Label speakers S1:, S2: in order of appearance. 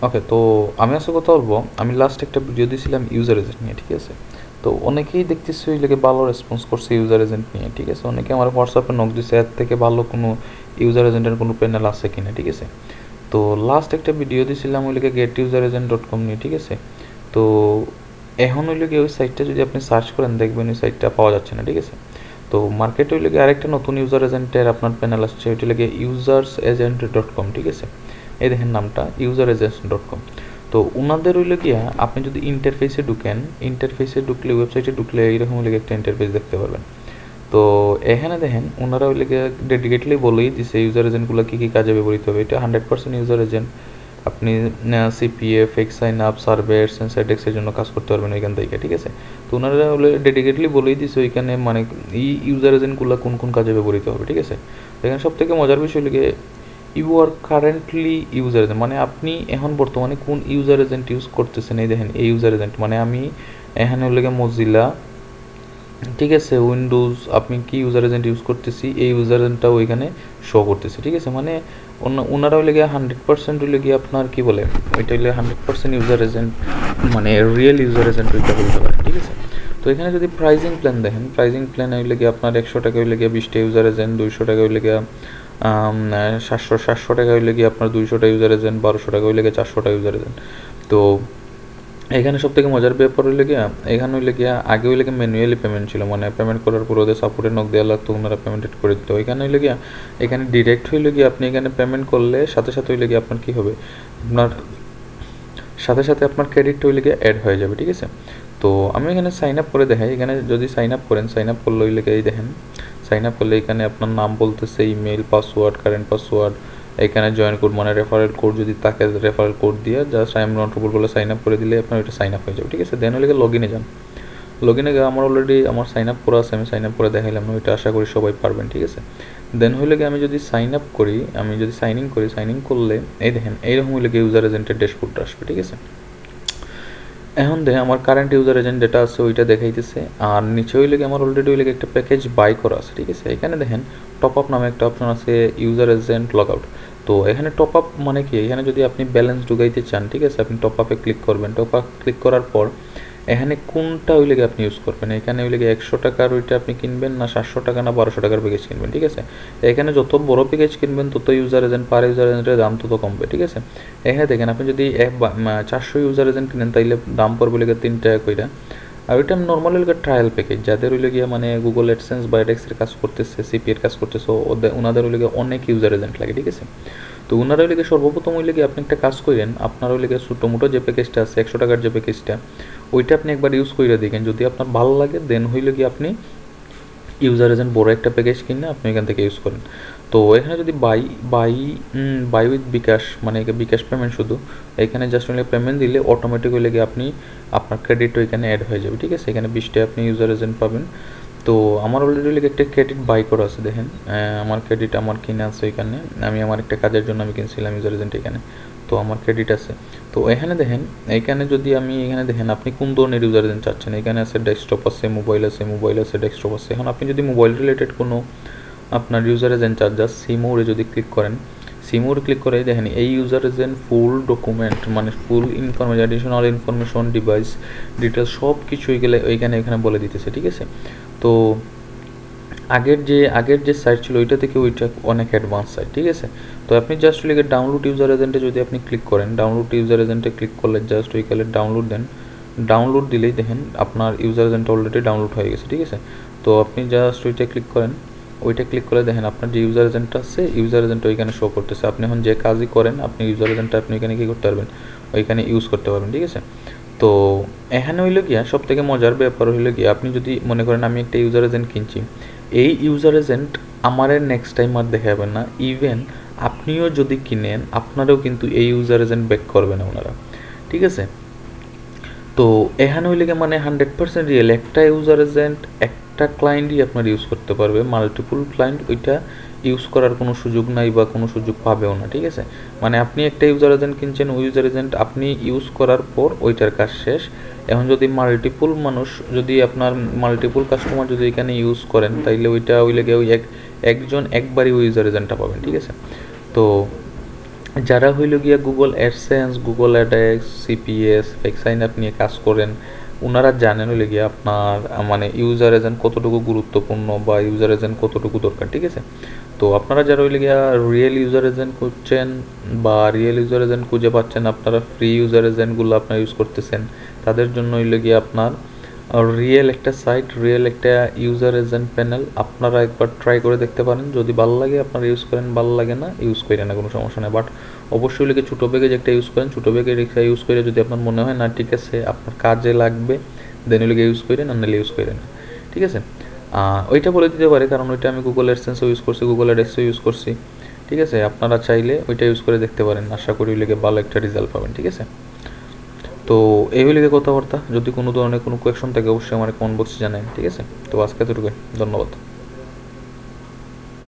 S1: ওকে, তো আমি আজকে কথা বলবো, আমি লাস্ট একটা ভিডিও দিয়েছিলাম ইউজার এজেন্ট নিয়ে, ঠিক আছে? তো অনেকেই দেখতেছি ওই লেগে ভালো রেসপন্স করছে ইউজার এজেন্ট নিয়ে, ঠিক আছে? অনেকে আমার হোয়াটসঅ্যাপে নক দিছে এর থেকে ভালো কোনো ইউজার এজেন্টের কোনো প্যানেল আছে কিনা, ঠিক আছে? তো লাস্ট একটা ভিডিও দিয়েছিলাম ওই লেগে getuseregent.com নিয়ে, ঠিক আছে? তো এখন ওই লেগে ওই সাইটটা যদি আপনি সার্চ করেন দেখবেন ওই সাইটটা পাওয়া যাচ্ছে না, ঠিক আছে? তো মার্কেটে ওই লেগে আরেকটা নতুন ইউজার এজেন্টের আপনার প্যানেল আসছে, ওইটা লেগে usersagent.com, ঠিক আছে? এই দেখেন নামটা usersagent.com। তো ওনাদের হইলে গিয়া আপনি যদি ইন্টারফেসে ঢুকলে ওয়েবসাইটে ঢুকলে এইরকম হলে একটা ইন্টারফেস দেখতে পারবেন। তো এখানে দেখেন ওনারা হইলে গিয়া ডেডিকেটলি বলেই দিছে ইউজার এজেন্টগুলো কী কী কাজে ব্যবহৃত হবে। এটা 100% ইউজার এজেন্ট। আপনি CPA, fake sign up, survey, সেন্সারডেক্সের জন্য কাজ করতে পারবেন ওইখান থেকে, ঠিক আছে? তো ওনারা হলে ডেডিকেটলি বলেই দিছে ওইখানে মানে এই ইউজার এজেন্টগুলো কোন কোন কাজে ব্যবহৃত হবে, ঠিক আছে? এখানে সব থেকে মজার বিষয় হলো you are currently user agent, মানে আপনি এখন বর্তমানে কোন ইউজার এজেন্ট ইউজ করতেছেন। এই দেখেন এই ইউজার এজেন্ট, মানে আমি এখানে হলে মজিলা, ঠিক আছে, উইন্ডোজ আপনি কি ইউজার এজেন্ট ইউজ করতেছি এই ইউজার এজেন্টটাও ওইখানে শো করতেছে, ঠিক আছে? মানে ওনারা হইলে গিয়ে 100% হইলে গিয়ে আপনার কি বলে ওইটা হইলে 100% ইউজার এজেন্ট, মানে রিয়েল ইউজার এজেন্ট ওইটা বলতে পারে, ঠিক আছে? তো এখানে যদি প্রাইজিং প্ল্যান দেখেন, প্রাইজিং প্ল্যান হইলে গিয়ে আপনার 100 টাকা হইলে গিয়ে 20টা ইউজার এজেন্ট, 200 টাকা হইলে গিয়ে 700 টাকা হইলে গিয়ে আপনার 200টা ইউজার এজেন্ট, 1200 টাকা হইলে গিয়ে 400টা ইউজার এজেন্ট। তো এখানে সব থেকে মজার ব্যাপার হইলে গিয়া এখানে হইলে গিয়া আগে হইলে গিয়ে ম্যানুয়ালি পেমেন্ট ছিল, মানে পেমেন্ট করার পর ওদের সাপোর্টে নক দেওয়া লাগতো, ওনারা পেমেন্ট করে দিত। এখানে হইলে গিয়া এখানে ডিরেক্ট হইলে গিয়ে আপনি এখানে পেমেন্ট করলে সাথে সাথে হইলে গিয়ে আপনার কী হবে, আপনার সাথে সাথে আপনার ক্রেডিটটা হইলে গিয়ে অ্যাড হয়ে যাবে, ঠিক আছে? তো আমি এখানে সাইন আপ করে দেখাই। এখানে যদি সাইন আপ করেন, সাইন আপ করলে হইলে গিয়ে এই দেখেন সাইন আপ করলে এখানে আপনার নাম বলতেছে, ইমেল, পাসওয়ার্ড, কারেন্ট পাসওয়ার্ড, এখানে জয়েন কোড মানে রেফারেল কোড যদি থাকে রেফারেল কোড দিয়ে just I am not robot বলে সাইন আপ করে দিলে আপনার ওইটা সাইন আপ হয়ে যাবে, ঠিক আছে? দেন হলে লগ ইনে যান। লগ ইনে গিয়ে আমার অলরেডি আমার সাইন আপ করা আছে, আমি সাইন আপ করে দেখাইলাম না, ওইটা আশা করি সবাই পারবেন, ঠিক আছে? দেন হইলে গিয়ে আমি যদি সাইন আপ করি, আমি যদি সাইন ইন করি, সাইন ইন করলে এই দেখেন এইরকম হইলে গিয়ে ইউজার এজেন্টের ড্যাশবোর্ডটা আসবে, ঠিক আছে? এখন দেখে আমার কারেন্ট ইউজার এজেন্ট যেটা আছে ওইটা দেখাইতেছে, আর নিচে হইলে গিয়ে আমার অলরেডি হইলে একটা প্যাকেজ বাই করা আছে, ঠিক আছে? এখানে দেখেন টপ আপ নামে একটা অপশন আছে, ইউজার এজেন্ট লগ আউট। তো এখানে টপ আপ মানে কি, এখানে যদি আপনি ব্যালেন্স ঢুকাইতে চান, ঠিক আছে, আপনি টপ আপে ক্লিক করবেন। টপ আপ ক্লিক করার পর এখানে কোনটা হইলে গিয়ে আপনি ইউজ করবেন, এখানে হইলে গিয়ে 100 টাকার ওইটা আপনি কিনবেন না 700 টাকা না 1200 টাকার প্যাকেজ কিনবেন, ঠিক আছে? এখানে যত বড় প্যাকেজ কিনবেন তত ইউজার এজেন্ট পার ইউজার এজেন্টের দাম তত কমবে, ঠিক আছে? এখানে দেখেন আপনি যদি 400 ইউজার এজেন্ট কিনেন তাইলে দাম পড়বে লেগে 3 টাকা কইরা। আর ওইটা নর্মালি লেগে ট্রায়াল প্যাকেজ, যাদের হইলে গিয়ে মানে গুগল অ্যাডসেন্স বা এর কাজ করতেছে, সিপি এর কাজ করতেছে, ওনাদের হইলে গিয়ে অনেক ইউজার এজেন্ট লাগে, ঠিক আছে? তো ওনারা হইলে গিয়ে সর্বপ্রথম হইলে গিয়ে আপনি একটা কাজ করেন, আপনার হইলে গিয়ে ছোটো মোটো যে প্যাকেজটা আছে 100 টাকার যে প্যাকেজটা, ওইটা আপনি একবার ইউজ করে দেখেন, যদি আপনার ভালো লাগে দেন হইলে গিয়ে আপনি ইউজার এজেন্ট বড় একটা প্যাকেজ কিনে আপনি এখান থেকে ইউজ করেন। তো এখানে যদি বাই বাই উইথ বিকাশ মানে বিকাশ পেমেন্ট শুধু, এখানে জাস্ট হলে পেমেন্ট দিলে অটোমেটিক হয়ে গিয়ে আপনি আপনার ক্রেডিট এখানে অ্যাড হয়ে যাবে, ঠিক আছে? এখানে 20টায় আপনি ইউজার এজেন্ট পাবেন। তো আমার অলরেডি একটা ক্রেডিট বাই করা আছে, দেখেন আমার ক্রেডিট আমার কিনে আছে এখানে, আমি আমার একটা কাজের জন্য আমি কিনছিলাম ইউজার এজেন্ট এখানে, তো আমার ক্রেডিট আছে। তো এখানে দেখেন এইখানে যদি আমি এখানে দেখেন আপনি কোন ধরনের ইউজার এজেন্ট চাচ্ছেন, এখানে আছে ডেস্কটপ আছে, মোবাইল আছে, ডেস্কটপ আছে। এখন আপনি যদি মোবাইল রিলেটেড কোনো আপনার ইউজার এজেন্ট চান, জাস্ট সিমোরে যদি ক্লিক করেন, সিমোরে ক্লিক করে দেখেন এই ইউজার এজেন্ট ফুল ডকুমেন্ট মানে ফুল information, additional information, device details সব কিছুই গেলে এখানে বলে দিতেছে, ঠিক আছে? তো আগের যে সাইট ছিল ওইটা থেকে ওইটা অনেক অ্যাডভান্স সাইট, ঠিক আছে? তো আপনি জাস্ট লিখে ডাউনলোড ইউজার এজেন্টে যদি আপনি ক্লিক করেন, ডাউনলোড ইউজার এজেন্টে ক্লিক করলে জাস্ট ওইখানে ডাউনলোড দেন, ডাউনলোড দিলেই দেখেন আপনার ইউজার এজেন্ট অলরেডি ডাউনলোড হয়ে গেছে, ঠিক আছে? তো আপনি জাস্ট ওইটা ক্লিক করেন, ওইটা ক্লিক করে দেখেন আপনার যে ইউজার এজেন্টটা আছে ইউজার এজেন্ট ওইখানে শো করতেছে। আপনি এখন যে কাজই করেন আপনি ইউজার এজেন্টটা আপনি এখানে কী করতে পারবেন, ওইখানে ইউজ করতে পারবেন, ঠিক আছে? তো এখানে হইলো গিয়া সব থেকে মজার ব্যাপার হইলো গিয়া আপনি যদি মনে করেন আমি একটা ইউজার এজেন্ট কিনছি, এই ইউজার এজেন্ট আমারে নেক্সট টাইম আর দেখাবেন না, ইভেন আপনিও যদি কিনেন আপনারও কিন্তু এই ইউজার এজেন্ট ব্যাক করবে না ওনারা, ঠিক আছে? তো এখানে হইলে গিয়ে মানে 100% রিয়েল একটা ইউজার এজেন্ট একটা ক্লায়েন্টই আপনার ইউজ করতে পারবে, মাল্টিপুল ক্লায়েন্ট ওইটা ইউজ করার কোনো সুযোগ নাই বা কোনো সুযোগ পাবেও না, ঠিক আছে? মানে আপনি একটা ইউজার এজেন্ট কিনছেন, ওই ইউজার এজেন্ট আপনি ইউজ করার পর ওইটার কাজ শেষ। এখন যদি মাল্টিপুল মানুষ যদি আপনার মাল্টিপুল কাস্টমার যদি এখানে ইউজ করেন তাইলে ওইটা ওই লেগে ওই একজন একবারই ওই ইউজার এজেন্টটা পাবেন, ঠিক আছে? তো যারা হইল গিয়া Google AdSense, Google AdX, CPS, fake sign up নিয়ে কাজ করেন, ওনারা জানেন হইলে গিয়ে আপনার মানে ইউজার এজেন্ট কতটুকু গুরুত্বপূর্ণ বা ইউজার এজেন্ট কতটুকু দরকার, ঠিক আছে? তো আপনারা যারা হইলে গিয়া রিয়েল ইউজার এজেন্ট খুঁজছেন বা রিয়েল ইউজার এজেন্ট খুঁজে পাচ্ছেন, আপনারা ফ্রি ইউজার এজেন্টগুলো আপনারা ইউজ করতেছেন, তাদের জন্য হইলে গিয়ে আপনার রিয়েল একটা সাইট, রিয়েল একটা ইউজার এজেন্ট প্যানেল আপনারা একবার ট্রাই করে দেখতে পারেন। যদি ভালো লাগে আপনারা ইউজ করেন, ভালো লাগে না ইউজ করেন না, কোনো সমস্যা নেই। বাট অবশ্যই লিখে ছোটো প্যাকেজ একটা ইউজ করেন। ছোটো প্যাকেজ একটা ইউজ করে যদি আপনার মনে হয় না ঠিক আছে আপনার কাজে লাগবে, দেন লিখে ইউজ করেন, আর নাহলে ইউজ করেন, ঠিক আছে? ওইটা বলে দিতে পারে, কারণ ওইটা আমি গুগল অ্যাডসেন্সও ইউজ করছি, গুগল অ্যাডসও ইউজ করছি, ঠিক আছে? আপনারা চাইলে ওইটা ইউজ করে দেখতে পারেন, আশা করি লিখে ভালো একটা রেজাল্ট পাবেন, ঠিক আছে? তো এই হইলে কথাবার্তা। যদি কোনো ধরনের কোনো কোয়েকশন থাকে অবশ্যই আমার কমেন্ট বক্সে জানান, ঠিক আছে? তো আজকে এতটুকুই, ধন্যবাদ।